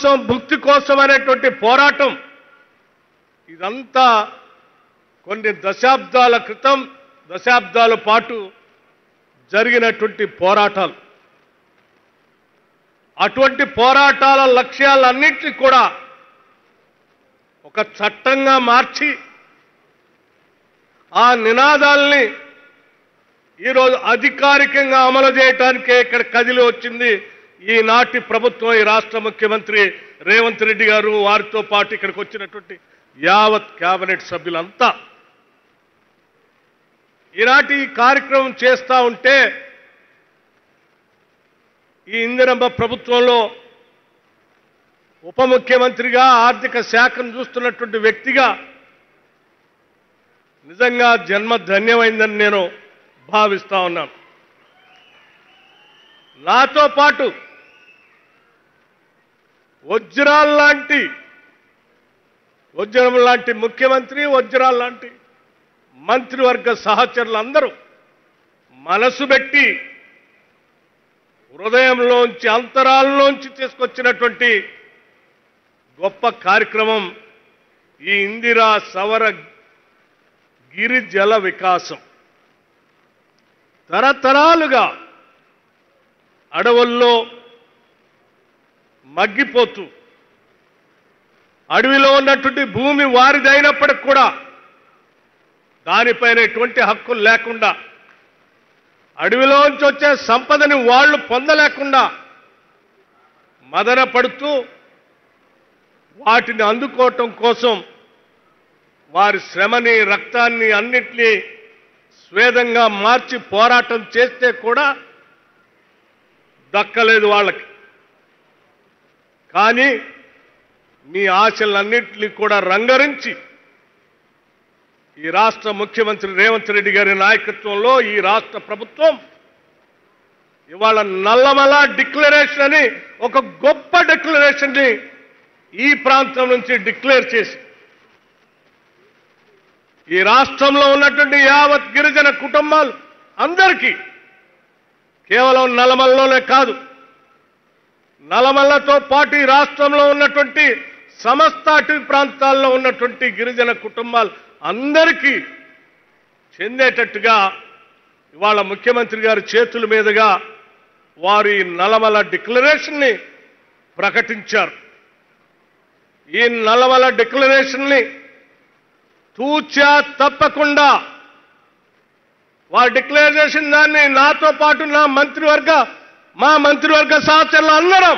కోసం భుక్తి కోసం అనేటువంటి పోరాటం ఇదంతా కొన్ని దశాబ్దాల క్రితం దశాబ్దాల పాటు జరిగినటువంటి పోరాటాలు. అటువంటి పోరాటాల లక్ష్యాలన్నింటినీ కూడా ఒక చట్టంగా మార్చి ఆ నినాదాల్ని ఈరోజు అధికారికంగా అమలు చేయడానికే ఇక్కడ కదిలి వచ్చింది ఈనాటి ప్రభుత్వం, ఈ రాష్ట్ర ముఖ్యమంత్రి రేవంత్ రెడ్డి గారు, వారితో పాటు ఇక్కడికి వచ్చినటువంటి యావత్ కేబినెట్ సభ్యులంతా. ఈనాటి ఈ కార్యక్రమం చేస్తూ ఉంటే ఈ ఇందిరమ్మ ప్రభుత్వంలో ఉప ముఖ్యమంత్రిగా ఆర్థిక శాఖను చూస్తున్నటువంటి వ్యక్తిగా నిజంగా జన్మ ధన్యమైందని నేను భావిస్తా ఉన్నాను. నాతో పాటు వజ్రం లాంటి ముఖ్యమంత్రి, వజ్రాల లాంటి మంత్రివర్గ సహచరులందరూ మనసు పెట్టి హృదయంలోంచి అంతరాల్లోంచి తీసుకొచ్చినటువంటి గొప్ప కార్యక్రమం ఈ ఇందిరా సవర గిరిజల వికాసం. తరతరాలుగా అడవుల్లో మగ్గిపోతూ అడవిలో ఉన్నటువంటి భూమి వారిదైనప్పటికి కూడా దానిపైన ఎటువంటి హక్కులు లేకుండా, అడవిలోంచి వచ్చే సంపదని వాళ్ళు పొందలేకుండా మదన పడుతూ వాటిని అందుకోవటం కోసం వారి శ్రమని, రక్తాన్ని అన్నిటినీ స్వేదంగా మార్చి పోరాటం చేస్తే కూడా దక్కలేదు వాళ్ళకి. కానీ మీ ఆశలన్నింటినీ కూడా రంగరించి ఈ రాష్ట్ర ముఖ్యమంత్రి రేవంత్ రెడ్డి గారి నాయకత్వంలో ఈ రాష్ట్ర ప్రభుత్వం ఇవాళ నల్లమల డిక్లరేషన్ అని ఒక గొప్ప డిక్లరేషన్ని ఈ ప్రాంతం నుంచి డిక్లేర్ చేసి ఈ రాష్ట్రంలో ఉన్నటువంటి యావత్ గిరిజన కుటుంబాలు అందరికీ, కేవలం నల్లమలలోనే కాదు, నల్లమలతో పాటు ఈ రాష్ట్రంలో ఉన్నటువంటి సమస్త అటవీ ప్రాంతాల్లో ఉన్నటువంటి గిరిజన కుటుంబాలు అందరికీ చెందేటట్టుగా ఇవాళ ముఖ్యమంత్రి గారి చేతుల మీదుగా వారి నల్లమల డిక్లరేషన్ని ప్రకటించారు. ఈ నల్లమల డిక్లరేషన్ని తూచా తప్పకుండా వారు డిక్లేర్ చేసిన దాన్ని నాతో పాటు మా మంత్రివర్గ సహచరులు అందరం